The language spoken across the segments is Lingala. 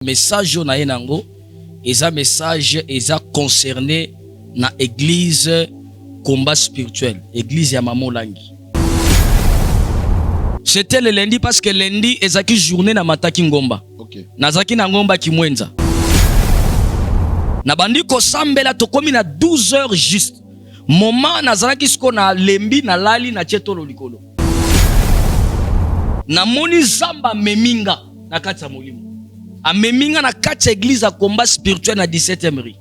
Message na yenango eza message eza concerné na église combat spirituel, église ya Mama Olangi. C'était le lundi parce que lundi ezaki journée na mataki ngomba. Okay. Nazaki na ngomba kimwenza. Na bandi ko sambela tokomi na 12 heures juste. Moment nazalaki siko na lembi na lali na chetolo likolo. Na moni zamba meminga na kati ya molimo. Ameminga na kati église à combat spirituel na 17e rue.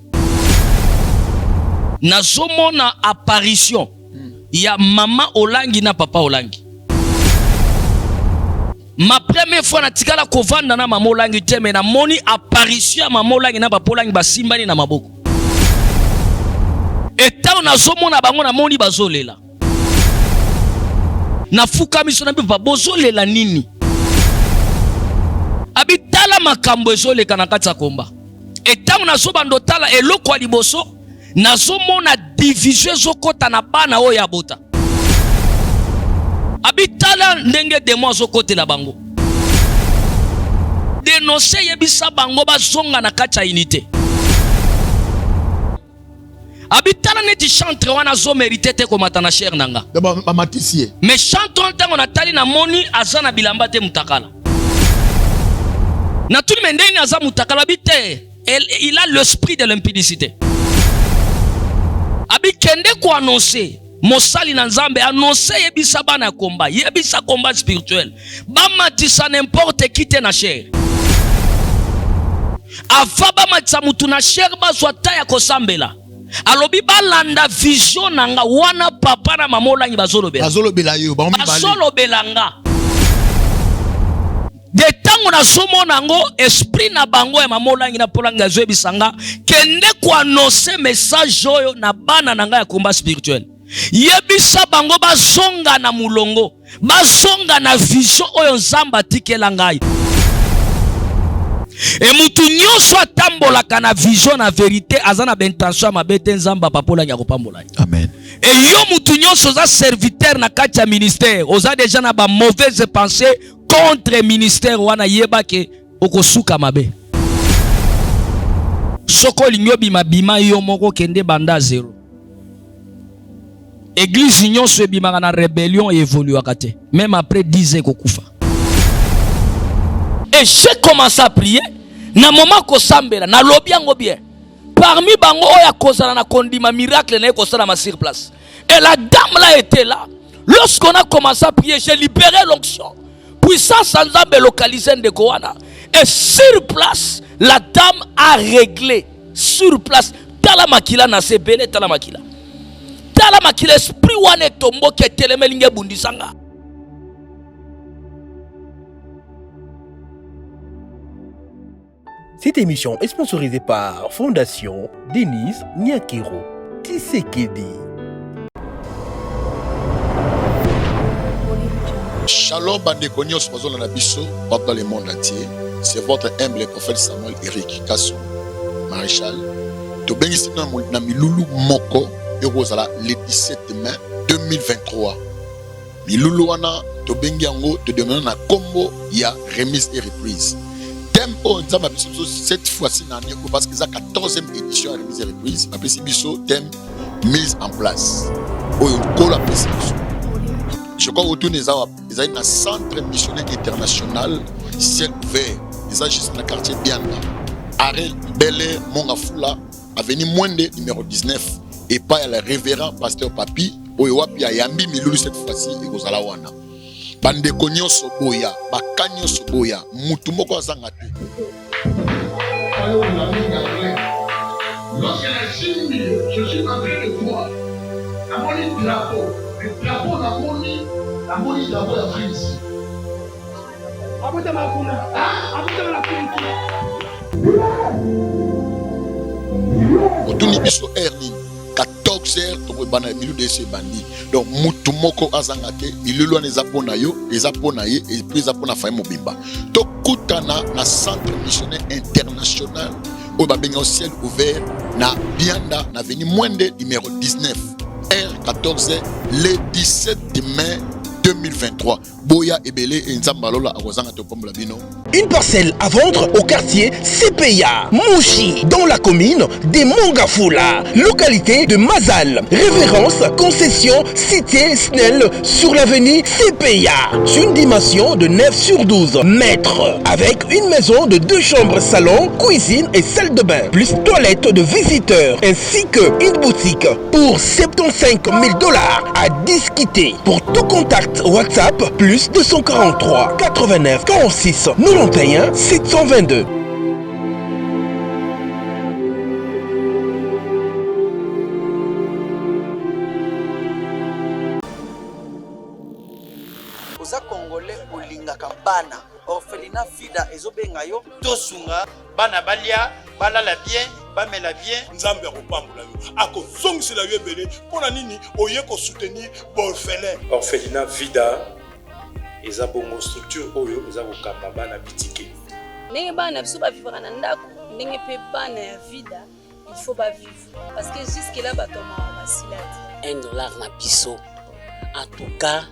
Nazomona apparition ya Mama Olangi na Papa Olangi. Ma première fois na tikala kovanda na Mama Olangi te me na moni apparition ya Mama Olangi na Papa Olangi basimbani na maboko. Eta nazomona bango na moni bazolela. Na fuka miso na bipa bozolela nini? Abitala makambo ezoleka na kati ya komba. Etango nazobando tala eloko ya liboso nazomona division ezokota na bana oyo ya bota. Abitala ndenge demo azokotela bango. Denonse yebisa bango bazonga na kati ya unité. Abitala neti chantre wana zo mérité te komata na cher nanga. Ba matisier. Mais chantre ntango natali na moni azana bilamba te mutakala. Na tout le monde aza mutakala bite, il a l'esprit de l'impudicité. Abi kende ko annoncer mosali na Nzambe annoncer yebisa bana combat, yebisa combat spirituel. Ba matisa n'importe qui te na cher. Ava ba matisa mutu na cher bazwa ta ya kosambela. Alobi balanda vision nanga wana papa na Mama Olangi bazolobela. Bazolobela yo, ba mi bali. Bazolobela nga. De tango na somo nango esprit na bango ya Mama Olangi na Polanga azo bisanga kende ko annoncer message oyo na bana nanga ya combat spirituel. Yebisa bango bazonga na mulongo, bazonga na vision oyo Nzamba tikela ngai. E mutu nyonso atambolaka na vision na vérité azana bentension mabete Nzamba Papa Olangi akopambola. Amen. Et yo mutu nyonso za serviteur na kati ya ministère, oza déjà na ba mauvaise pensée contre ministère wana yeba ke okosuka mabe. Soko linyobi mabima yo moko kende banda zéro. Église nyonso ebimaka na rébellion évolue akate. Même après 10 ans kokufa. Et j'ai commencé à prier na moment ko sambela na lobi yango bien. Parmi bango oya kozala na kondima miracle na ekosala ma sur place. Et la dame là était là. Lorsqu'on a commencé à prier, j'ai libéré l'onction. Puissance Nzambe localisée de Kowana. Et sur place, la dame a réglé. Sur place, tala makila na sebele tala makila. Tala makila esprit wane tombo ke telemelinge bundisanga. Cette émission est sponsorisée par Fondation Denise Nyakero Tshisekedi. Shalom bandeko nyonso bazona na biso dans le monde entier. C'est votre humble prophète Samuel Eric Kasso Maréchal. To bengisi na milulu moko ekozala le 17 mai 2023. Milulu wana to bengi yango to demana na kombo ya remise et reprise. Thème o nzamba biso cette fois-ci na nyoko parce que c'est la 14e édition ya remise et reprise. Apesi biso thème mise en place. Oyo kola pesi biso. Je crois autour des ils ont un centre missionnaire international ciel ouvert. Ils ont juste dans le quartier Bianda. Arel Bele Mongafula, avenue Mwende numéro 19. Et pas le révérend pasteur Papi. Oyowapi a Yambi Milulu cette fois-ci et Gozalawana. Bande Konyo Soboya, Bakanyo Soboya, Mutumoko Zangate. Lorsque la Chine, je suis en train de voir, à mon drapeau. Le drapeau la moni drapeau la France. Otuni biso erni 14 heures to bana milu de ce bandi. Donc mutu moko azangate milulu neza pona yo, eza pona ye et puis eza pona fa mobimba. To kutana na centre missionnaire international au babenga au ciel ouvert na Bianda na avenue Mwende numéro 19. R14 le 17 mai 2023. boya ebele enzambalola akozanga topombola bino. Une parcelle à vendre au quartier CPA, Mouchi, dans la commune de Mongafula, localité de Mazal. Référence, concession, cité Snell sur l'avenue CPA. Une dimension de 9 sur 12 mètres. Avec une maison de 2 chambres, salon, cuisine et salle de bain. Plus toilette de visiteurs. Ainsi qu'une boutique pour 75 000 $ à discuter. Pour tout contact WhatsApp, plus 243 89 46 91 722. Oza Congolais olingaka bana orphelinat fida ezobenga yo tosunga bana balia balala bien bamela bien nzambe akopambola yo akozongisela yo ebele mpona nini oye kosoutenir baorphelin. orphelinat vida eza bongo structure oyo eza kokamba bana bitike ndenge bana biso bavivaka na ndako ndenge mpe bana ya vida il faut bavivre parce que jusque là batomaka basilati $1 na biso en tout cas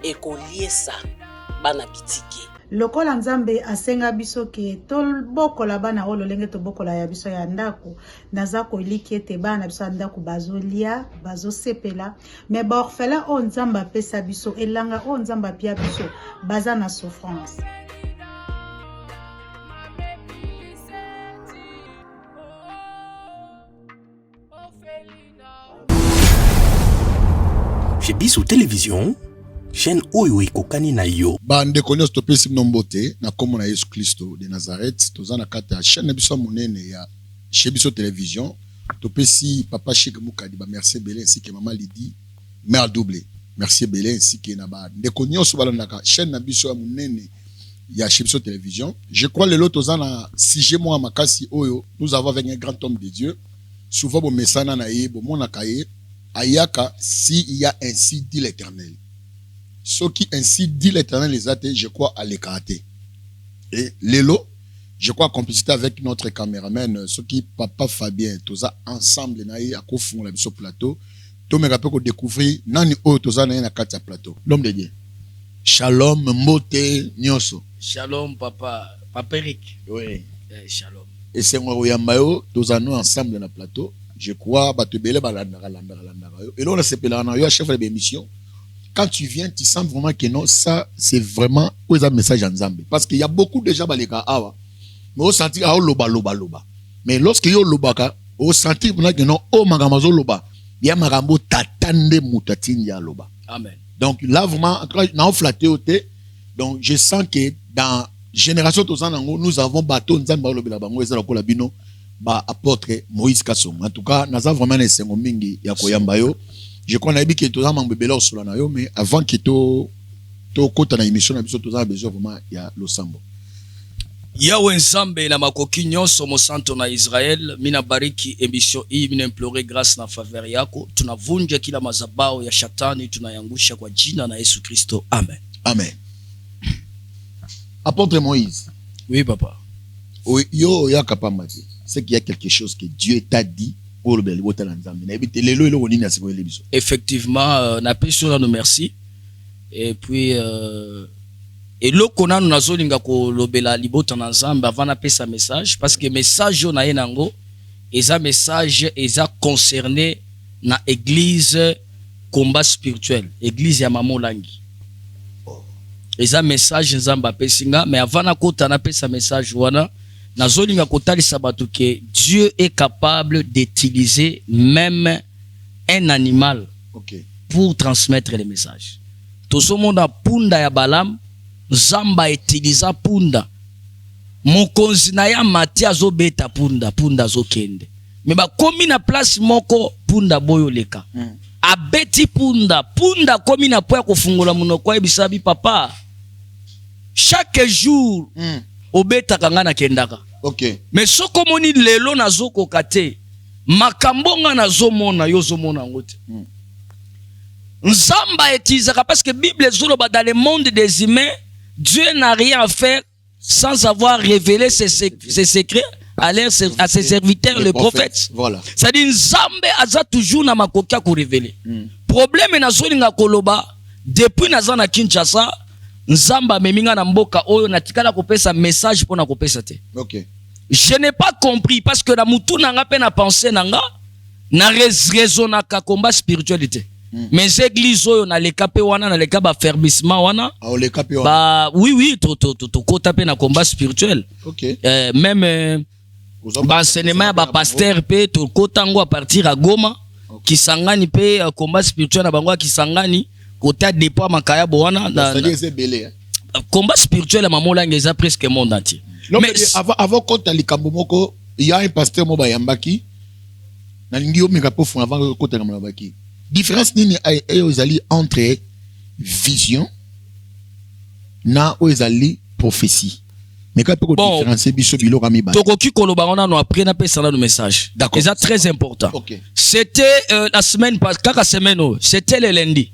ekoliesa bana bitike lokola nzambe asenga biso ke tobokola bana oyo lolenge tobokola ya biso ya ndako naza koliki ete bana biso ya ndako bazolia bazosepela me baorphelin oyo nzambe apesa biso elanga oyo nzambe apia biso baza na souffrance. Chez Bissou Télévision, chaîne oyo ekokani na yo. Bande konyo stopesi mnombote na komo na Yesu Kristo de Nazareth. Tozana kata chaîne biso monene ya chez Bissou Télévision. Topesi papa Chic Mukadi ba merci Belé ainsi que maman Lydie mère double. Merci Belé ainsi que na ba de konyo so balandaka chaîne na biso monene ya chez Bissou Télévision. Je crois le lot tozana sujet moi makasi oyo nous avons avec un grand homme de Dieu. Souvent bo mesana na ye bo mona kaye ayaka si il y a ainsi dit l'Éternel. Ce qui ainsi dit l'Éternel les athées, je crois à l'écarter. Et Lélo, je crois en complicité avec notre caméraman, ce qui papa Fabien, tous ensemble na à kofung la biso plateau. Tout me rappelle qu'on découvrir nani o toza na kati plateau. L'homme de Dieu. Shalom mbote nyoso. Shalom papa, papa Eric. Oui. Shalom. Et c'est moi oyambayo, toza nous ensemble na plateau. Je crois batebele balandara. Et là on s'appelle na yo chef de l'émission. Quand tu viens, tu sens vraiment que non, ça, c'est vraiment un message en Zambie. Parce qu'il y a beaucoup de gens qui ont mais on sentit que loba. Mais lorsque yo loba, on sentit que non, oh magamazo loba, il y a magambo tatande mutatini ya loba. Amen. Donc là vraiment, on flatté au thé. Donc je sens que dans génération nous avons bateau nzamba lobela bango ezala ko labino ba apôtre Moïse Kassom. En tout cas, nous avons vraiment esengo mingi ya koyamba yo. Je connais bien que tout le monde est sur la nayo, mais avant que tu côté na émission, nous avons besoin vraiment il y a le sambo. Yawe nzambe na makoki nyonso mosanto na Israel, mina bariki émission hii, mina implore grâce na faveur yako. Tunavunja kila mazabao ya shetani, tunayangusha kwa jina na Yesu Kristo. Amen. Amen. Apôtre Moïse. Oui papa. Oui, yo ya kapamba. C'est qu'il y a quelque chose que Dieu t'a dit. Effectivement, na peso na merci. Et puis et lokona nous nazolinga ko lobela libota na nzambe avant na pesa message parce que message na yenango eza message eza concerné na église combat spirituel, église ya mamolangi. Eza message nzamba pesinga mais avant na kota na pesa message wana nazolinga kotalisa bato que Dieu est capable d'utiliser même un animal pour transmettre les messages. Tout ce monde a punda ya Balam, Zamba utilisa punda. Mokonzi na ya Matia zo beta punda zo kende. Mais ba komi na place moko punda boyo leka. Abeti punda komi na poya kufungula munoko ebisabi papa. Chaque jour obeta kangana kendaka. Okay. Mais soko moni lelo na zoko kate makambonga na zomona yo zomona ngote. Nzamba etizaka parce que Bible zoloba dans le monde des humains, Dieu n'a rien à faire sans avoir révélé ses secrets à ses serviteurs les prophètes. Voilà. C'est-à-dire Nzambe aza toujours na makokia ko révéler. Problème na zolinga koloba depuis naza na Kinshasa nzamba meminga na mboka oyo natikala kopesa message pour na kopesa te. OK. Je n'ai pas compris parce que la mutu nanga pe na pensée nanga na raisonna ka combat spiritualité. Mais église oyo na leka pe wana na leka ba fermissement wana. Ah leka pe wana. Bah oui to kota pe na combat spirituel. OK. Même ba enseignement ba pasteur pe to kota ngo à partir à Goma qui sangani pe combat spirituel na bango qui sangani kota dépôt makaya bo wana c'est belé. Combat spirituel à mamola ngeza presque monde entier. Non, mais avant kota likambo moko il y a un pasteur mo ba yambaki na ngio mekapo fun avant kota na yambaki. Différence nini ezali entre vision na ezali prophétie. Mais quand on différencier biso biloko mi ba. Tokoki koloba ona no après na pesa na message. D'accord. C'est très important. OK. C'était la semaine pas kaka semaine c'était le lundi.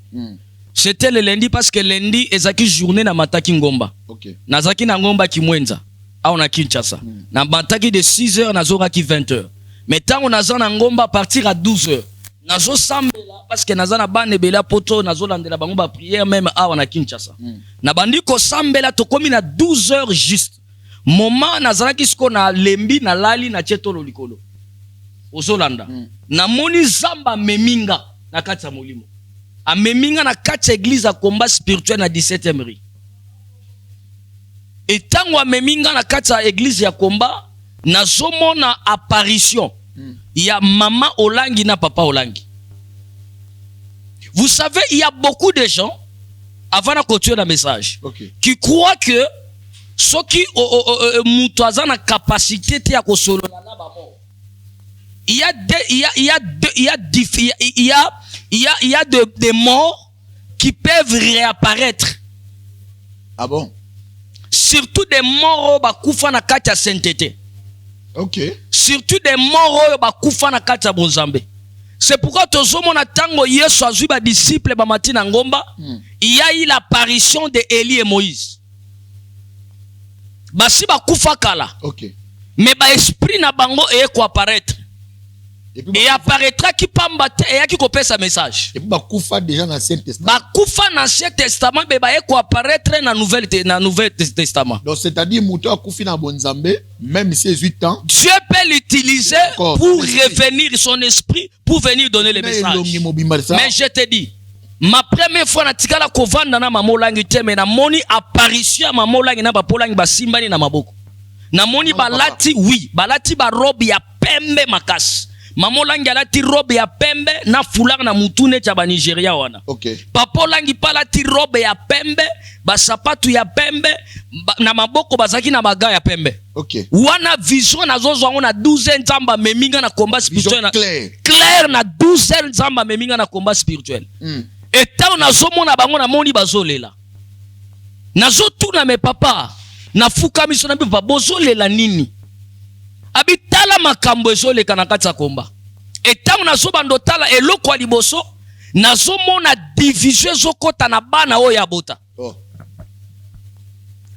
C'était le lundi parce que lundi ezaki journée na mataki ngomba. OK. Nazaki na ngomba kimwenza. A on a Kinshasa. Na mataki de 6h na zoka ki 20h. Mais tant on a na ngomba à partir à 12h. Nazo sambela parce que nazana bane bela poto nazo landela bango ba prière même a on a Kinshasa. Na bandi ko sambela to komi na 12h juste. Moment nazana kisko na lembi na lali na chetolo likolo. Ozolanda. Na moni zamba meminga na kati ya molimo. A meminga na kati église a combat spirituel na 17e rue. Et tango a meminga na kati ya église ya combat nazomona apparition. Il y a maman Olangi na papa Olangi. Vous savez, il y a beaucoup de gens, avant de continuer le message, qui croient que ceux qui ont la capacité de solo il y a des morts qui peuvent réapparaître. Ah bon? Surtout des morts bakufa na kati ya sainteté. OK. Surtout des morts bakufa na kati ya bonzambe. C'est pourquoi tozomona tango Yesu azui ba disciple ba matina ngomba, il y a eu l'apparition de Élie et Moïse. Basi bakufa kala. OK. Mais ba esprit na bango eko apparaître. Et apparaîtra qui pambate et qui copie sa message. Et puis bakufa déjà dans l'Ancien Testament. Bakufa dans l'Ancien Testament mais ba eko apparaître dans Nouvel Testament. Donc c'est-à-dire muto akufi na bonzambe même si 8 ans. Dieu peut l'utiliser pour revenir son esprit pour venir donner les messages. Mais je te dis, ma première fois na tikala kovanda na mamolangi te mais na moni apparition ya mamolangi na bapolangi basimbani na maboko. Na moni balati balati ba robe ya pembe makasi. Mamolangi alati robe ya pembe na foulard na mutune cha ba Nigeria wana. OK. Papolangi palati robe ya pembe, ba sapatu ya pembe, na maboko bazaki na baga ya pembe. OK. Wana vision na zozo na 12 nzamba meminga na combat spirituel. Clair na 12 nzamba meminga na combat spirituel. Et tant na zomona bango na moni bazolela. Na zotuna me papa, na fuka miso na papa bozolela nini? Abitala makambo ezoleka na kati ya komba. Etango nazobando tala eloko liboso nazomona division ezokota na bana oyo ya bota.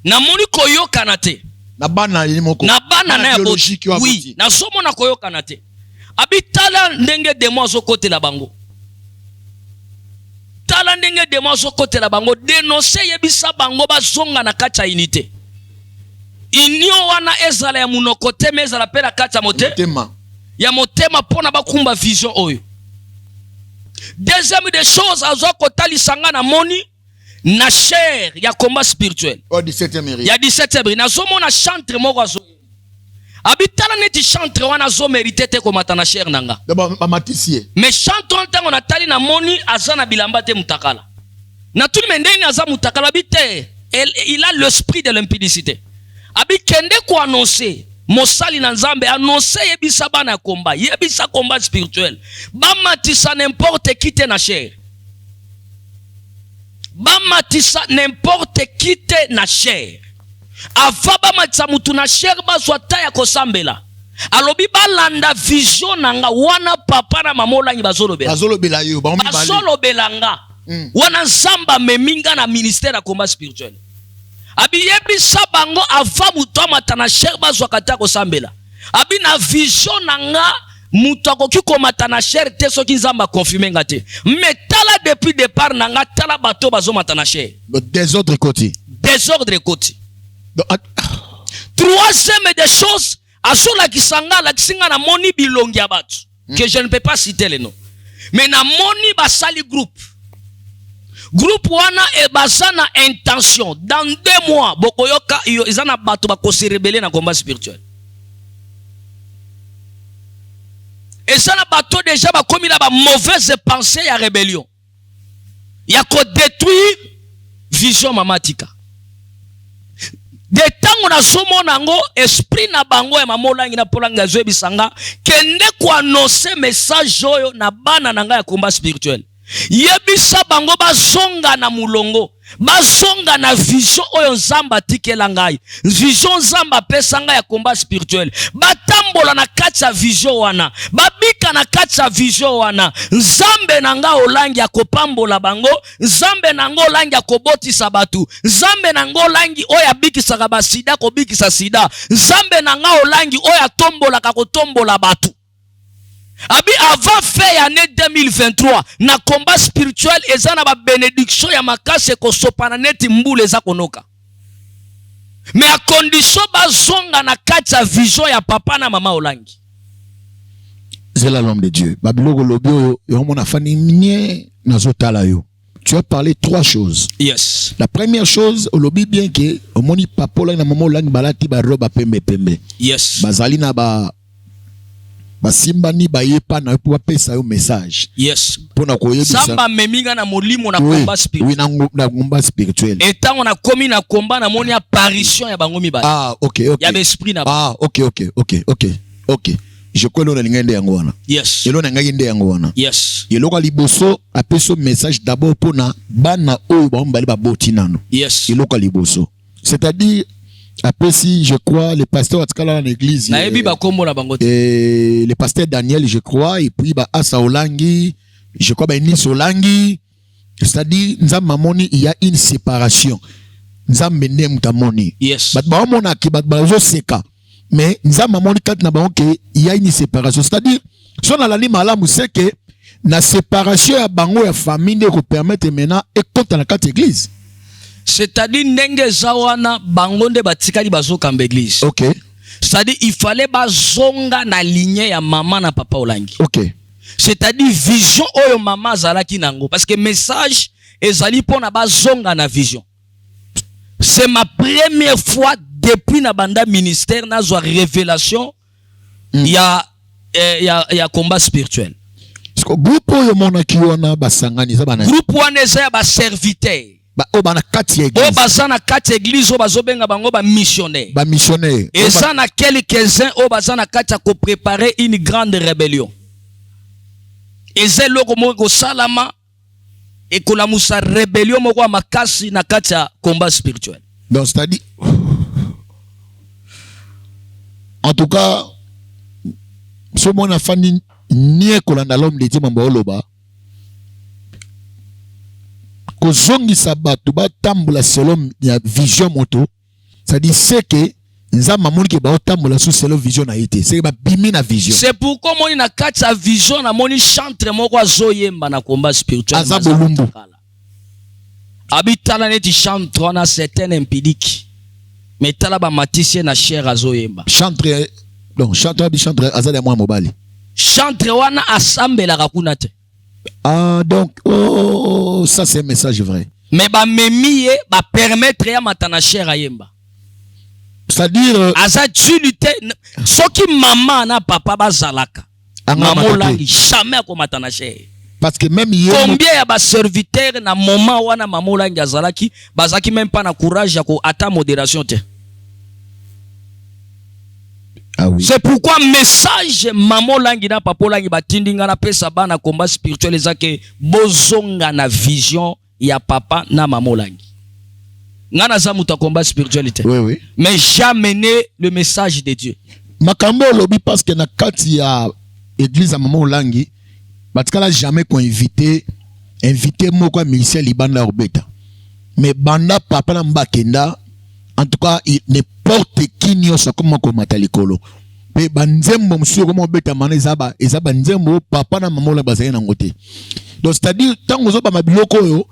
Na moni koyokana te. Na bana na ya bota. Oui, nazomona koyokana te. Abitala ndenge demo azokotela bango. Tala ndenge demo azokotela bango dénoncer yebisa bango bazonga na kati ya unité. Inyo wana ezala ya munoko te mezala pela kati ya motema. Ya motema pona bakumba vision oyo. Deuxième des choses azoko tali sanga na moni na chair ya combat spirituel. Oh 17e rue. Ya 17e na zomo na chantre moko azo. Abitala neti chantre wana zo mérité te komata na chair nanga. Ba matisier. Mais chantre ntango na tali na moni azana bilamba te mutakala. Na tuli mendeni aza mutakala bite. Il a l'esprit de l'impudicité. Abi kende ko annoncer mosali na nzambe annoncer yebisa bana combat yebisa combat spirituel bamatisa n'importe qui te na chair bamatisa n'importe qui te na chair ava bamatisa mutu na chair bazwa ta ya kosambela alobi balanda vision nanga wana papa na mamolangi bazolobela yo bazolobelanga wana nzamba meminga na ministère ya combat spirituel. Abi yebisa bango ava mutu amata na chair bazwa kata kosambela. Abi na vision nanga mutu akoki komata na chair te soki nzamba confirmer nga te. Mais tala depuis départ na nga tala bato bazomata na chair. Désordre côté. Désordre côté. Troisième des choses, azola kisanga la kisinga na moni bilongi ya batu. Que je ne peux pas citer les noms. Mais na moni basali groupe. Groupe wana e basana intention. Dans 2 mois, bokoyoka izana bato bako se rebeller na combat spirituel. Et ça na bato déjà bakomi la ba mauvaise pensée ya rébellion. Ya ko détruire vision mamatika. De tango na somo nango esprit na bango ya mamolangi na polanga zo bisanga kende ko annoncer message oyo na bana nanga ya combat spirituel. Yebisa bango bazonga na mulongo, bazonga na vision oyo nzamba tikela ngai, vision nzamba pesa ngai ya combat spirituel, batambola na kati ya vision wana, babika na kati ya vision wana, nzambe nanga olangi ya kopambola bango, nzambe nanga olangi ya kobotisa batu, nzambe nanga olangi oyo abikisaka basida kobikisa sida, nzambe nanga olangi oyo atombola kotombola batu. Abi avant fait année 2023 na combat spirituel ezana ba bénédiction ya makase ko sopana neti mbule za konoka. Mais à condition bazonga na kati ya vision ya papa na mama olangi. C'est l'homme de Dieu. Babylone lobio yo mona fani mnie nazotala yo. Tu as parlé 3 choses. Yes. La première chose, au lobby bien que au moni papola na mama olangi balati ba roba pembe pembe. Yes. Bazali na ba basimba ni bayepa na po pesa yo message. Yes. Pona koyebisa. Samba meminga na molimo na combat spirituel. Oui, na combat spirituel. Et tant on a commis na combat na moni apparition ya bango mibale. Ah, OK. Ya esprit na. Ah, OK. Je crois que l'on ngende yango wana. Yes. Elo na ngende yango wana. Yes. Elo ka liboso apeso message d'abord pona bana oyo ba mbali ba botinano. Yes. Elo ka liboso. C'est-à-dire après si je crois le pasteur atkala dans l'église le pasteur Daniel je crois et puis ba Asa Olangi je crois ba Nis Olangi, c'est-à-dire nzamba moni il y a une séparation nzamba ndem tamoni. Yes. Bat ba mona ki bat ba zo seka mais nzamba moni kat na ba que il y a une séparation, c'est-à-dire son ala ni malamu c'est que na séparation ya bango ya famille ne ko permettre maintenant et compte na kat église. C'est-à-dire ndenge zawana bangonde batikali bazokamba église. OK. C'est-à-dire il fallait bazonga na lignée ya maman na papa olangi. OK. C'est-à-dire vision oyo maman zalaki nango parce que message ezali pona bazonga na vision. C'est ma première fois depuis na banda ministère na zo révélation ya combat spirituel. Parce que groupe oyo monaki wana basangani za bana. Groupe wana eza ba serviteur. Ba obana kati église. Obazana kati église obazobenga bango ba missionnaire. Ba missionnaire. Et ça na quelques-uns obazana kati ko préparer une grande rébellion. Et c'est loko moko salama et ko la musa rébellion moko makasi na kati combat spirituel. Donc c'est-à-dire en tout cas ce mon afani nie kolanda l'homme de Dieu mambo oloba. Kozongisa bato batambola selon ya vision moto, c'est-à-dire c'est que nzamba moni ke ba tambola sous selon vision na été, c'est ba bimi na vision. C'est pourquoi moni na kati sa vision na moni chantre moko azoyemba na combat spirituel. Azabolumbu abitala neti chantre na certain impidique mais tala ba matisien na chair azoyemba chantre. Donc chantre bi chantre azale moi mobali chantre wana asambela kakuna te. Ah donc ça c'est un message vrai. Mais ba memiye ba permettre ya matana chair ayemba. C'est-à-dire azatulité soki maman na papa bazalaka maman langi jamais ko matana chair. Parce que même combien ya ba serviteur na moment wana maman langi azalaki bazaki même pas na courage ya ko ata modération te. Ah oui. C'est pourquoi message maman langi na papa langi batindinga na pesa bana combat spirituel ezake bozonga na vision ya papa na maman langi. Ngana za muta combat spiritualité. Oui oui. Mais jamais le message de Dieu. Makambo lobi parce que na kati ya église à maman langi batikala jamais qu'on invité moko ministère libanda obeta. Mais banda papa na mbakenda en tout cas n'importe qui n'y a comme matalikolo. pe banzembo musuyo comme obeta mana ezaba nzembo papa na maman la bazali na ngote. Donc c'est-à-dire tant ozo ba mabiloko yo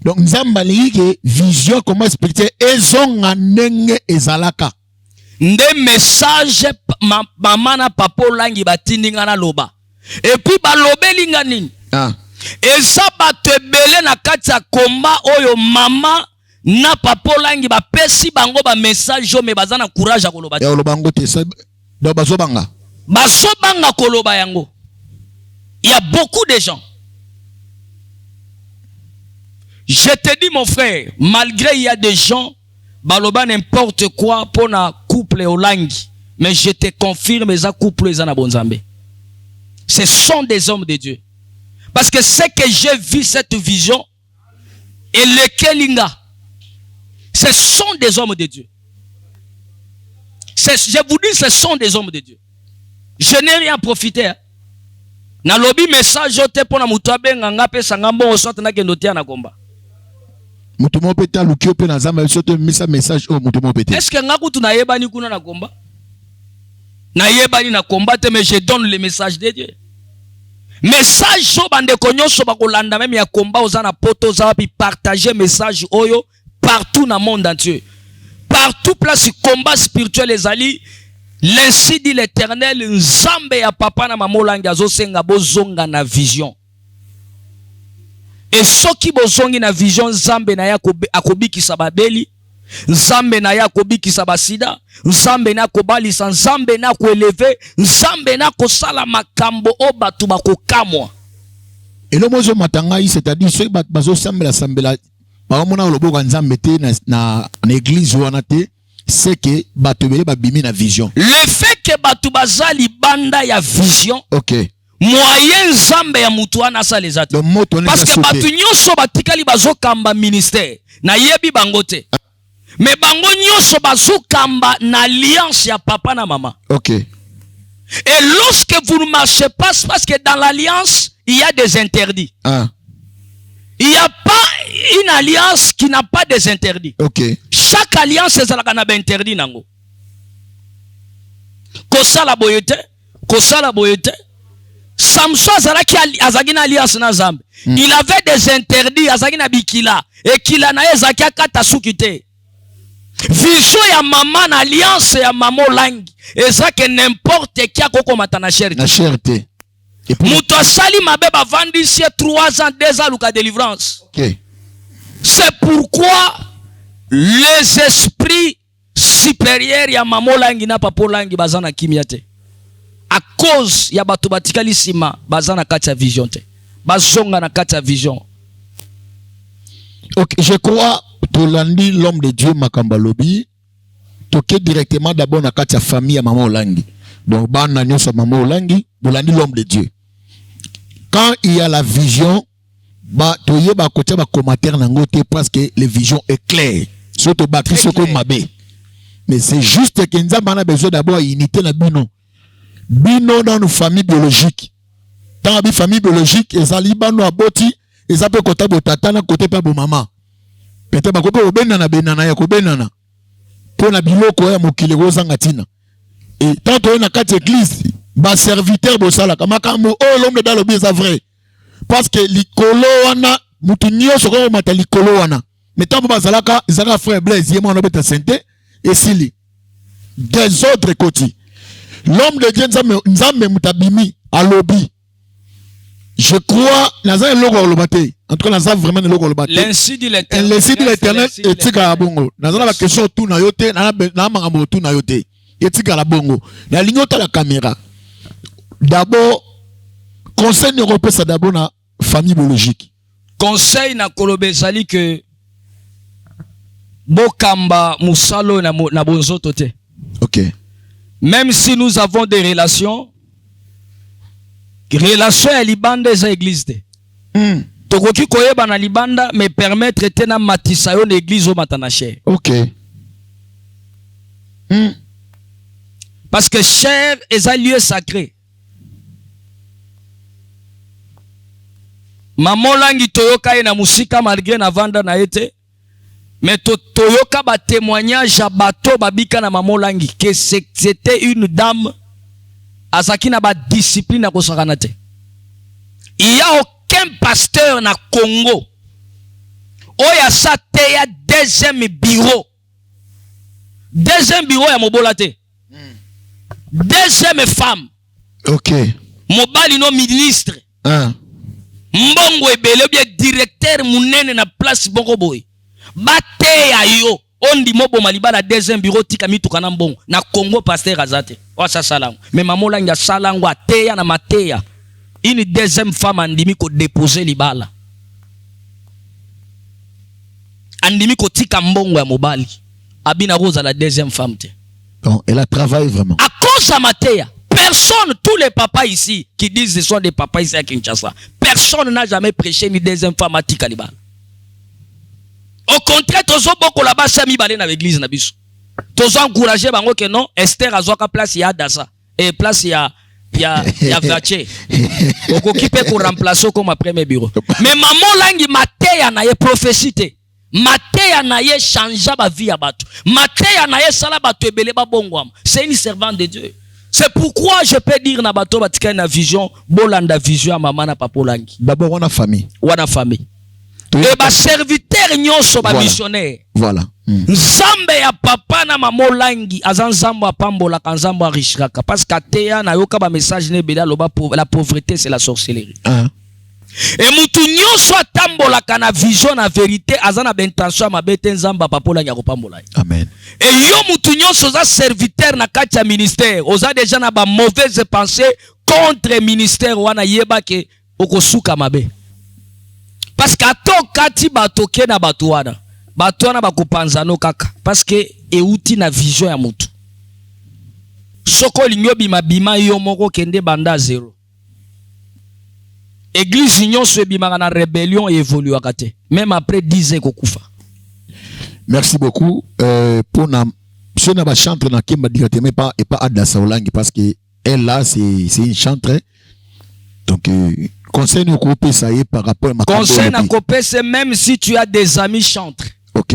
donc nzamba lingi vision comment spirituel ezonga ndenge ezalaka. Nde message mama na papa langi batindinga na loba. Et puis ba lobeli nga nini? Eza bato ebele na kati ya komba oyo mama na papa langi ba pesi bango ba message yo me bazana courage akoloba. Ya loba ngote ça do bazobanga. Bazobanga koloba yango. Il y a beaucoup de gens. Je te dis mon frère, malgré il y a des gens baloba n'importe quoi pour na couple olangi, mais je te confirme les couple les na bonzambe. Ce sont des hommes de Dieu. Parce que c'est que j'ai vu cette vision et le Kelinga, ce sont des hommes de Dieu. Je vous dis, ce sont des hommes de Dieu. Je n'ai rien profité. Na lobby message jote pour na mutabe nganga pesa ngambo osote na kendotia na komba. Mutumo peta lukio pe na zamba sote misa message o mutumo peta. Est-ce que ngaku tunayebani kuna na komba? Na yebani na komba te, mais je donne le message de Dieu. Message so bande konyoso bakolanda même ya komba ozana poto za pi partager message oyo partout dans le monde entier. Partout place combat spirituel les alliés. L'ainsi dit l'Éternel, nzambe ya papa na maman langi azo senga bozonga na vision. Et soki bozongi na vision nzambe na ya akobiki sababeli, nzambe na ya akobiki sabasida, nzambe na kobalisa, nzambe na ko élever, nzambe na ko sala makambo o batu bakokamwa. Et le mozo matangai, c'est-à-dire ceux qui bazo sambela sambela par mona lobo nzambe te na église wana te, c'est que batu bele babimi na vision. Le fait que batu bazali banda ya vision, OK, moyen nzambe ya mutu wana sa les atte. Parce que batu nyonso batikali bazo kamba ministère na yebi bango te. Mais bango nyonso bazo kamba na alliance ya papa na maman. OK. Et lorsque vous ne marchez pas, parce que dans l'alliance il y a des interdits. Il n'y a pas une alliance qui n'a pas des interdits. OK. Chaque alliance est un interdit nango. Kosala boyete, kosala boyete. Samson azagina alliance na zambe. Il avait des interdits azagina bikila et kila na ezakia kata sukite. Vision ya maman na alliance ya maman langi ezake n'importe qui akoko matana cherté. Na cherté. Muto sali mabeba vandi si 3 ans 2 ans luka délivrance. OK. C'est pourquoi les esprits supérieurs ya maman langi na papa langi bazana kimia te. À cause ya bato batikali sima bazana kati ya vision te. Bazonga na kati ya vision. OK, je crois Tolandi l'homme de Dieu Makamba Lobi toke directement d'abord na kati ya famille ya maman Olangi. Donc bana nyonso maman Olangi, Bolandi l'homme de Dieu. Quand il y a la vision, ba toye ba côté ba commentaire nango te parce que les visions est clair. Surtout batri soko mabe. Mais c'est juste que nzamba a besoin d'abord unité na bino. Bino dans nos familles biologiques. Dans la famille biologique, ezali bano aboti, ezape kota botata na côté pa bo maman. Peut-être ba kope obenana benana ya kobenana. Pona biloko ya mokile kozanga tina. Et tant on a quatre églises, ba serviteur bo sala kamakambo oh l'homme dans le bien c'est vrai. Parce que likolo wana mutu nyonso ko mata likolo wana. Mais tant ba zalaka zaka frère Blaise yema on obeta santé et sili. Des autres côtés. L'homme de Dieu nzambe mutabimi alobi. Je crois naza logo lobate. En tout cas naza vraiment logo lobate. L'ainsi dit l'Éternel. L'ainsi dit l'Éternel et tika bongo. Naza la question tout na yote na mangambo tout na yote. Et tika la bongo. La lignota la caméra. D'abord conseil européen ça d'abord na famille biologique. Conseil na kolobe sali que bokamba musalo na bonzoto te. OK. Même si nous avons des relations à libanda eza église te. Tokoki koyeba na libanda mais permettre te na matisa yo na église o matana cher. OK. Parce que cher est un lieu sacré. Maman langi toyoka na musika malgré na vanda na ete. Mais toyoka ba témoignage à bateau babika na mamolangi que c'était une dame azaki na ba discipline à kosakanate. Il y a aucun pasteur na Congo. Oya sa te ya deuxième bureau. Deuxième bureau ya mobolate. Deuxième femme. Ok. Mobali no ministre. Mbongo ebele bien directeur munene na place bongo boy. Bate ya yo. Ondi mobo maliba la deuxième bureau tika mituka na mbongo. Na Congo pasteur azate. Osa salango. Mais mamola nga salango ateya na mateya. Une deuxième femme andimi ko déposer libala. Andimi ko tika mbongo ya mobali. Abina Rose à la deuxième femme. Bon, elle a travaillé vraiment. À cause de Matéa, personne, tous les papas ici qui disent que ce sont des papas ici à Kinshasa, personne n'a jamais prêché ni deuxième femme à Tikalibal. Au contraire, tous beaucoup là-bas, Sami Balé dans l'église Nabisu. Tous encouragé bango que non, Esther a zoka place ya Dasa et place ya Vaché. Oko kipe ko remplacer comme après mes bureaux. Mais maman langi Matéa na ye prophétie. Matéa na ye changea ba vie à batu. Matéa na ye sala batu ebele ba bongwam. C'est une servante de Dieu. C'est pourquoi je peux dire na bato batika na vision, bolanda vision à maman na papolangi. D'abord on a famille. Wana famille. Et ba serviteur nyonso ba missionnaire. Voilà. Nzambe ya papa na maman langi azan nzambo apambola kanzambo arishaka parce qu'atéa na yoka ba message ne bela loba la pauvreté c'est la sorcellerie. Et mutu nyonso atambola kana vision na vérité azana bentention mabete nzamba papola nya kopambola. Amen. Et yo mutu nyonso za serviteur na kati ya ministère oza déjà na ba mauvaise pensée contre ministère wana yeba ke okosuka mabe. Parce que ato kati batoke na batu wana bakupanzano kaka parce que euti na vision ya mutu. Soko linyo bima yo moko kende banda zéro. Église union se bimaka na rébellion et évolue akate. Même après 10 ans kokufa. Merci beaucoup. Pour na je na ba chantre na kimba directement pas et pas Adassa Olangi parce que elle là c'est une chantre. Donc conseil nous couper ça y est par rapport à ma conseil na couper c'est même si tu as des amis chantres. OK.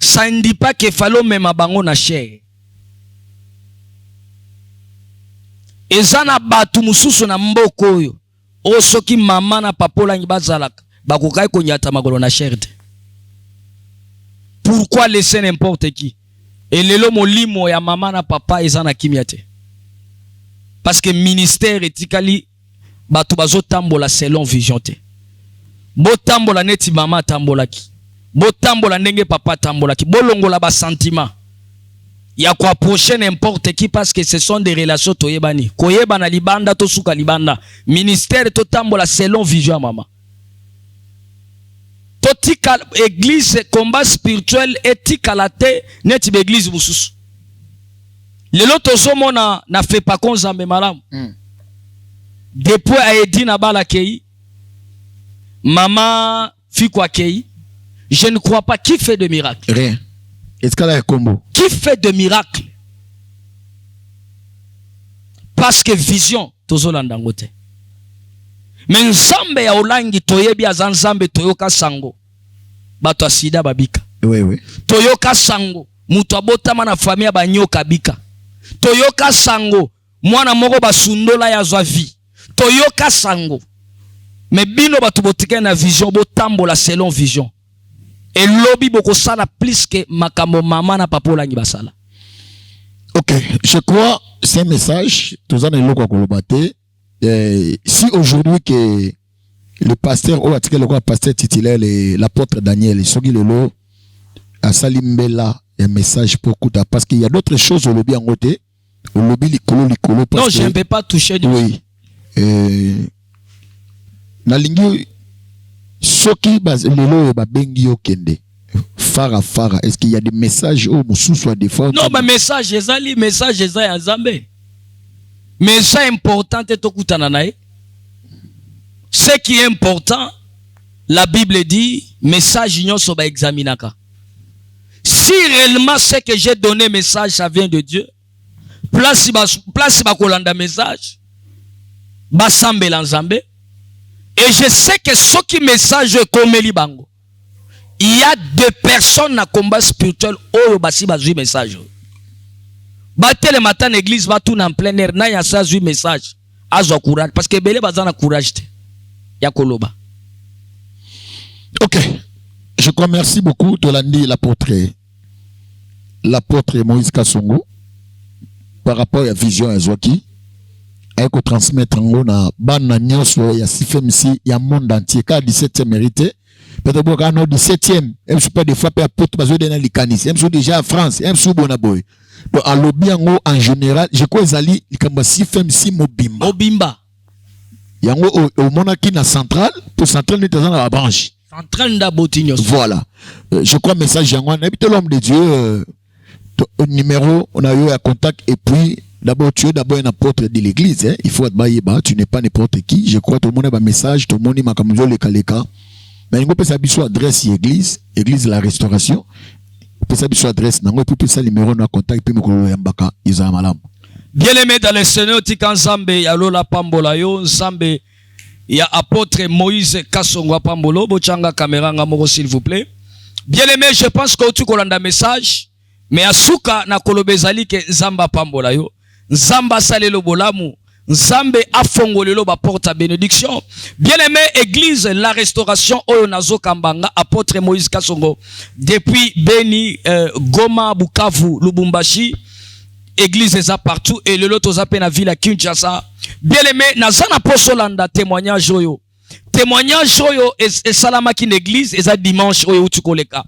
Ça ne dit pas qu'il faut même bango na cher. Ezana batu mususu na mboko yo. Osoki mama na papola ngibazalaka bakokai konyata magolo na cherte. Pourquoi laisser n'importe qui? Et lelo molimo ya mama na papa ezana kimiate. Parce que ministère etikali batu bazo tambola selon vision te. Bo tambola neti mama tambolaki. Bo tambola ndenge papa tambolaki. Bo longola ba sentiment. Il y a quoi approcher n'importe qui parce que ce sont des relations toyebani. Koyebana libanda to suka libanda. Ministère to tambola selon vision maman. Totika église combat spirituel éthique à la terre net église bususu. Lelo tozomo na fait pas konzambe malam. Depuis Aedi na bala kei. Maman fikwa kei. Je ne crois pas qui fait de miracle. Rien. Est-ce qu'elle a un combo? Qui fait de miracles? Parce que vision, tozolanda ngote. Mais nzambe ya olangi toyebi azanzambe toyoka sango. Bato asida babika. Oui. Toyoka sango. Mutu abotama na famille banyoka bika. Toyoka sango. Mwana moko basundola ya zwa vie. Toyoka sango. Mais bino batu botika na vision botambola selon vision. Et lobby boko sala plus que makambo mama na papola ngi basala. OK, je crois c'est un message tous en eloko kolobate. Si aujourd'hui que le pasteur ou article le pasteur titulaire l'apôtre Daniel soki lelo a salimbela un message pour Kuta parce qu'il y a d'autres choses au lobby en côté au lobby likolo parce non, je ne peux pas toucher du oui. Na lingi soki lelo ba bengi yo kende fara est-ce qu'il y a des messages au mususu à défendre? Non, mais message ezali message ezali ya Nzambe. Mais ça important est okutana nae. Ce qui est important, la Bible dit message nyonso ba examinaka. Si réellement ce que j'ai donné message ça vient de Dieu, place ba kolanda message ba sambela Nzambe. Et je sais que ce qui message comme libango il y a des personnes na combat spirituel oyo basi bazui message. Batele matin l'église va tout en plein air na ya sa zui message. Azo courage parce que belé bazana courage te. Ya koloba. Ok. Je te remercie beaucoup de l'apôtre Moïse Kassongo par rapport à la vision à Zoaki. Avec transmettre en na bana nyonso ya sifemisi ya monde entier ka 17e mérité. Peut-être que no 17e, je suis pas des fois pe apôtre bazo de na likanis. Je suis déjà en France, je suis bonaboy. Donc à lobiango en général, je crois ezali likamba sifemisi mobimba. Mobimba. Yango au monaki na centrale, pour centrale n'est dans la branche. Centrale da botignos. Voilà. Je crois message yango na habite l'homme de Dieu numéro on a eu un contact et puis d'abord tu es d'abord un apôtre de l'église hein? Il faut être baïba, tu n'es pas n'importe qui. Je crois tout le monde a un message, tout le monde m'a comme le kaleka. Mais on peut s'habituer adresse église la restauration. On peut s'habituer adresse nango puis ça numéro na contact puis mokolo yambaka iza malam. Bien aimé dans le Seigneur tika nzambe ya lola pambola yo nzambe ya apôtre Moïse Kassongo pambolo bochanga caméra ngamo s'il vous plaît. Bien aimé, je pense que tu kolanda message mais asuka na kolobezali ke nzamba pambola yo. Nzamba salelo bolamu, Nzambe afongolelo ba porte à bénédiction. Bien aimé église la restauration oyo nazo kambanga apôtre Moïse Kassongo depuis Beni, Goma, Bukavu, Lubumbashi, église eza partout et le lot oza pe na ville à Kinshasa. Bien aimé nazana posolanda témoignage oyo. Témoignage oyo et salamaki l'église eza dimanche oyo utukoleka.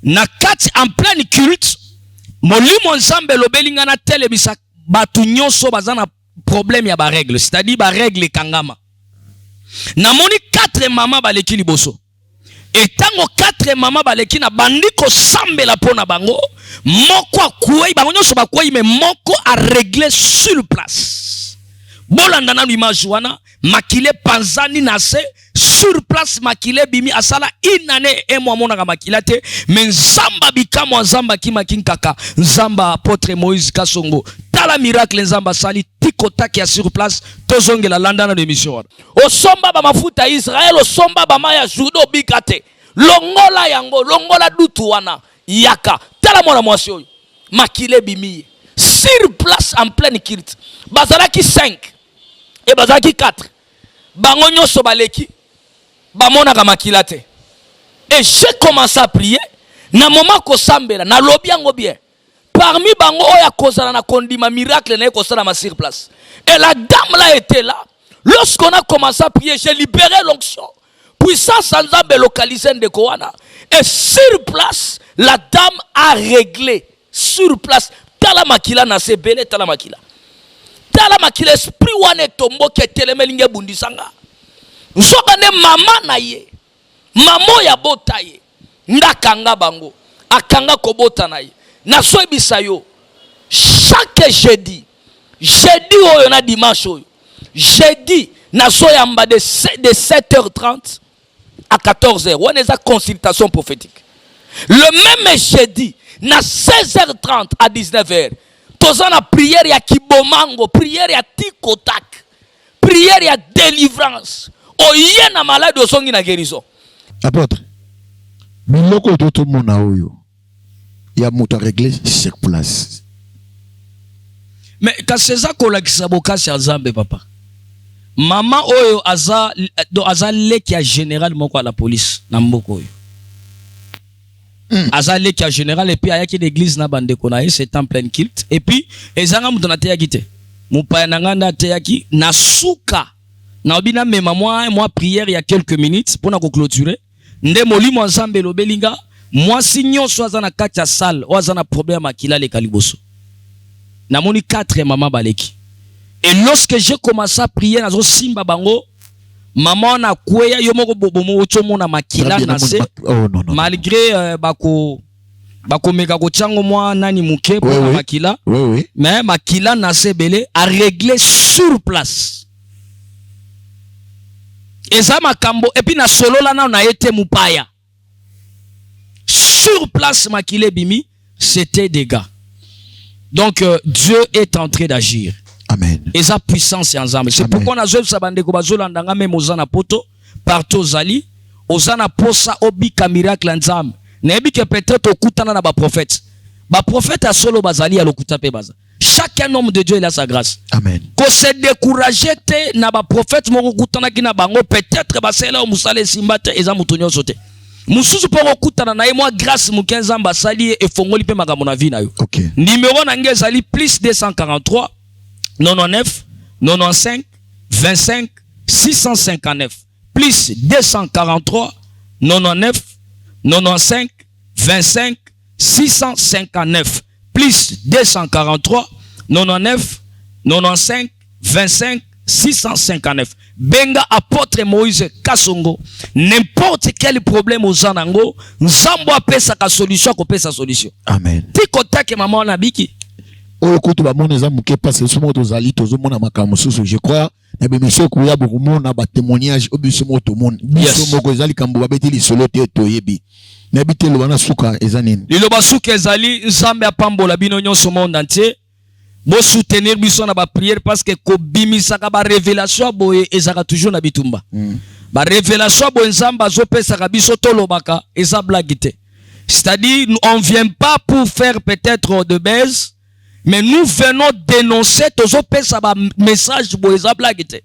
Na kati en plein culte molimo nzambe lobelinga na telebisa batu nyonso bazana problème ya ba règle, c'est-à-dire ba règle kangama. Namoni 4 mama baleki liboso. Et tango 4 mama baleki na bandiko sambela pona bango, moko akwei bango nyonso bakwei mais moko a régler sur place. Bolanda na image wana makile panzani nase sur place makile bimi asala inane e mwa mona makila te mais nzamba bikamo nzamba kimakinkaka nzamba apôtre Moïse Kassongo tala miracle nzamba sali tikotaki ya sur place tozongela landana de mission osomba ba mafuta Israël osomba ba maya judo bikate longola yango longola dutu wana yaka tala mwana mwasi oyo makile bimi sur place en pleine culte bazalaki 5 et bazalaki 4 bango nyonso baleki bamonaka makila te et j'ai commencé à prier na moment ko sambela na lobi yango bien parmi bango oya kozala na kondima miracle na ekosala ma sur place et la dame là était là lorsqu'on a commencé à prier j'ai libéré l'onction puissance nzambe localisé ndeko wana et sur place la dame a réglé sur place tala makila na sebele tala makila esprit wane tombo ke telemelinge bundisanga nzoka ne mama na ye mamo ya bota ye ndakanga bango akanga kobota na ye na soebisa yo chaque jeudi oyo na dimanche oyo jeudi na soyamba de 7h30 à 14h wana eza consultation prophétique le même jeudi na 16h30 à 19h tozana prière ya kibomango, prière ya tikotak, prière ya délivrance. Oye na malade osongi na guérison. Apôtre, miloko toto mona oyo ya moto régler sur place. Mais quand c'est ça qu'on a kisaboka sur Nzambe papa. Maman oyo aza leki ya général moko à la police na mboko oyo. Azale qui a général et puis ayaki l'église na bande konaye c'est en plein culte et puis ezanga muto na teyaki te mupaya nanganda teyaki na suka na obina mema moi prière il y a quelques minutes pour na clôturer nde molimo nzambe lobelinga moi sinyo soza na kati ya salle oza na problème akila le kaliboso na moni 4 mama baleki et lorsque j'ai commencé à prier nazo simba bango maman na kweya yo moko bobomo otomo na makila na se malgré bako meka ko tsango mwa nani muke pour makila mais makila na se belé a réglé sur place eza makambo et puis na solo la na été mupaya sur place makile bimi c'était des gars donc Dieu est en train d'agir. Amen. Et sa puissance est ensemble. C'est pourquoi on a joué sa bande ko bazolanda nga même ozana poto partout zali ozana posa obika miracle nzambe nayebi ke peut-être okutana na baprophète baprophète ya solo bazali ya lokuta pe baza chaque homme de Dieu il a sa grâce. Amen. Ko se décourager te na baprophète moko kutana ki na bango peut-être basela o musale simbate eza mutunyo sote mususu po okutana na ye moi grâce muke nzambe asali e fongoli pe makambo na vie na yo. Okay. Numéro na ngeza li plus 243 99 95 25 659 plus 243 99 95 25 659 plus 243 99 95 25 659. Benga apôtre Moïse Kasongo. N'importe quel problème aux anango, nzambo apesa ka solution ko pesa solution. Amen. Ti kotake maman na biki. Oyo kutu ba mona zamu ke passe somo to zali to zo mona makamu susu je crois na be monsieur ko ya beaucoup mona ba témoignage obiso moto mona. Biso moko zali kambo ba betili solo te to yebi. Na bitelo bana suka ezanini. Lilo ba suka ezali nzambe apambola bino nyonso monde entier. Bo soutenir biso na ba prière parce que ko bimisaka ba révélation boye ezaka toujours na bitumba. Ba révélation boye nzamba zo pesa ka biso tolobaka eza blague te. C'est-à-dire on vient pas pour faire peut-être de baise, mais nous venons dénoncer tozo pesa ba message boye eza blague te.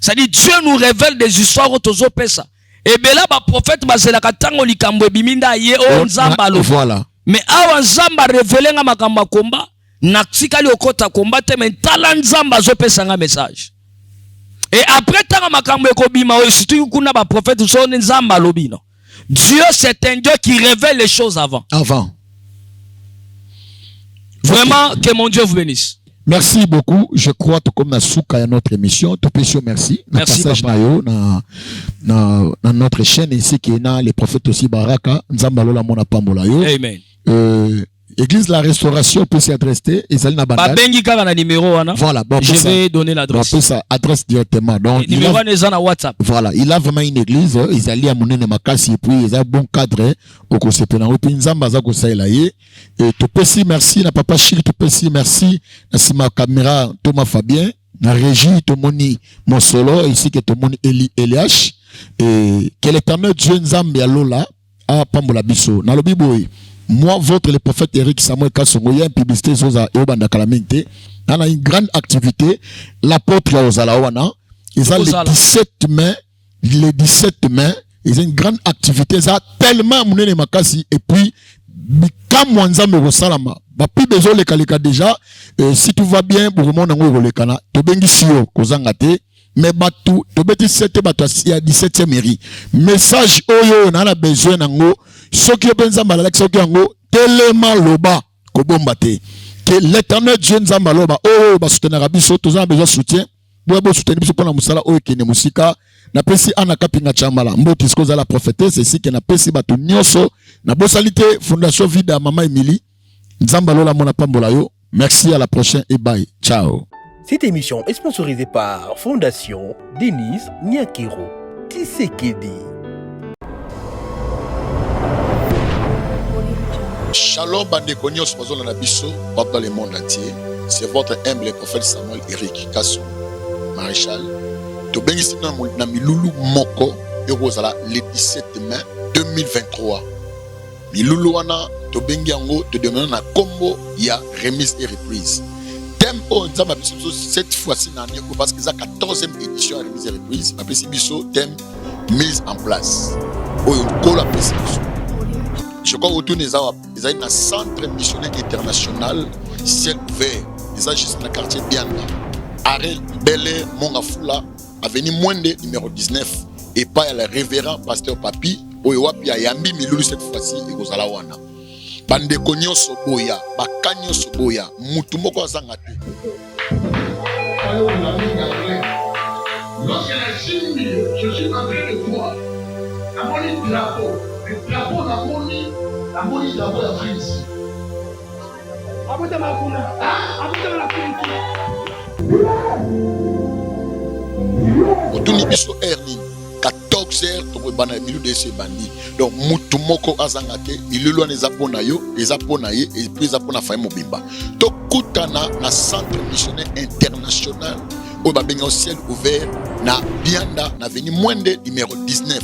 C'est-à-dire Dieu nous révèle des histoires tozo pesa. Et bien là ba prophète bazelaka tango likambo biminda ye o nzamba lo. Voilà. Mais awa nzamba révéler nga makamba komba na tikali okota combattre mais talent nzamba zo pesa nga message. Et après tanga makambo ekobima o surtout kuna ba prophète so nzamba lobino. Dieu c'est un Dieu qui révèle les choses avant. Avant. Vraiment que mon Dieu vous bénisse. Merci beaucoup. Je crois que comme na souka ya notre émission, tout péché merci. Merci passage papa. na yo na notre chaîne ici qui est na les prophètes aussi baraka nzamba lola mona pambola yo. Amen. Église la restauration peut s'y adresser et ça na Ba bengi kaka na numéro wana. Voilà, bon, je vais donner l'adresse. On peut ça adresse directement. Donc numéro est na WhatsApp. Voilà, il a vraiment une église, ils allaient à monene makasi et puis ils a bon cadre au kosepena au nzamba za ko saila ye et to pesi merci na papa Chil to pesi merci na sima caméra Thomas Fabien na régie to moni mon solo ici que to moni Eliash et que l'éternel Dieu nzambe ya lola a pambola biso na lobi boy. Moi, votre le prophète Eric Samuel Kasongo, il y a une publicité sur la Eobanda Kalaminte. On a une grande activité. L'apôtre Ozalawana, ils ont le 17 mai, ils ont une grande activité. Ils ont tellement mouné les makasi et puis, quand Mwanza me resalama, bah, plus besoin les kalika déjà, si tout va bien, pour le monde en gros, le kana, to bengi sio, kozangate, mais batou, to beti 17 batou, il y a 17e mairie. Message oyo, on a besoin nango, soki openza malalaki soki yango telema loba kobomba te que l'éternel Dieu nzamba loba oh ba soutenir biso toza besoin soutien bo bo soutenir biso pona musala o kene musika na pesi ana kapinga chamala mboti skoza la prophétesse ici que na pesi batu nyonso na bosalité fondation vida mama Emily nzamba lola mona pambola yo. Merci, à la prochaine et bye ciao. Cette émission est sponsorisée par Fondation Denise Nyakero Tshisekedi. Shalom bandeko nyonso bazolanda na biso partout dans le monde entier. C'est votre humble prophète Samuel Eric Kasso Maréchal. Tobengisi na milulu moko ekozala le 17 mai 2023. Milulu wana tobengi yango te demandons na combo ya remise et reprise. Thème o nzamba biso cette fois-ci na nyoko parce que c'est la 14e édition ya remise et reprise. Ma pesi biso thème mise en place. Oyo kola pesi biso. Je crois autour des Arabes, ils ont un centre missionnaire international, ciel ouvert. Ils ont juste dans le quartier Bianda. Arel Bele Mongafula, avenue Mwende, numéro 19. Et pas le révérend pasteur Papi, Oyowapi Ayambi Milulu cette fois-ci, et Gozalawana. Bande Konyo Soboya, Bakanyo Soboya, Mutumoko Zangate. Lorsque la chimie, je suis en train de voir, à mon drapeau. Le drapeau la moni drapeau la France. Otuni biso erni 14h to bana milu de ce bandi. Donc mutu moko azangate, milulu neza pona yo, eza pona ye et puis eza pona fa mobimba. To kutana na centre missionnaire international au babenga au ciel ouvert na Bianda na veni Mwende numéro 19.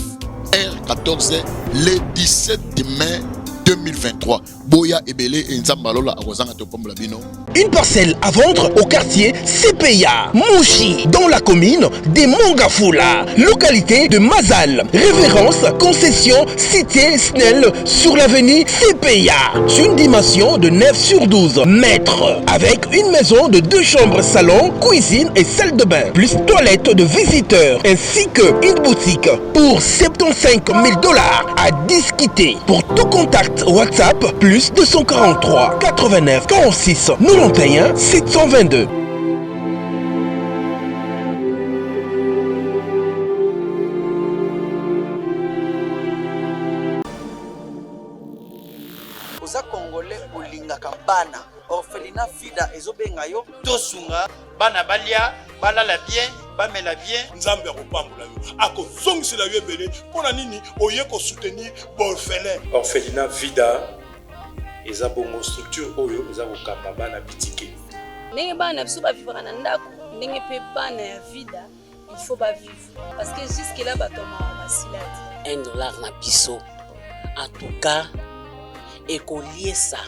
R14 le 17 mai 2023. Boya Ebele et Nzambalola à Rosanga Topomla Bino. Une parcelle à vendre au quartier CPA, Mouchi, dans la commune des Mongafula, localité de Mazal. Référence, concession, cité Snell sur l'avenue CPA. Une dimension de 9 sur 12 mètres. Avec une maison de 2 chambres, salon, cuisine et salle de bain. Plus toilette de visiteurs. Ainsi qu'une boutique pour 75 000 $ à discuter. Pour tout contact WhatsApp, plus 243 89 46 91 722. Oza Congolais olingaka bana orphelinat fida ezobenga yo tosunga bana balia balala bien bamela bien nzambe akopambola yo akozongisela yo ebele mpona nini oye kosoutenir baorphelin. orphelinat vida eza bongo structure oyo eza kokamba bana bitike ndenge bana biso bavivaka na ndako ndenge mpe bana ya vida il faut bavivre parce que jusque là batomaka basila te $1 na biso en tout cas ekoliesa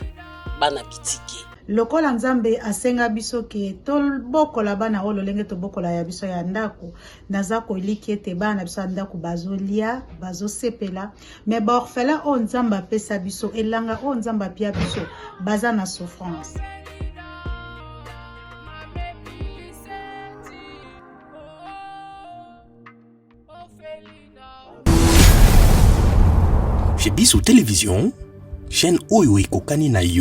bana bitike lokola nzambe asenga biso ke tobokola bana oyo lolenge tobokola ya biso ya ndako naza koliki ete bana biso ya ndako bazolia bazosepela me baorphelin oyo nzambe apesa biso elanga oyo nzambe apia biso baza na souffrance. Chez Bissou Télévision, chaîne oyo ekokani na yo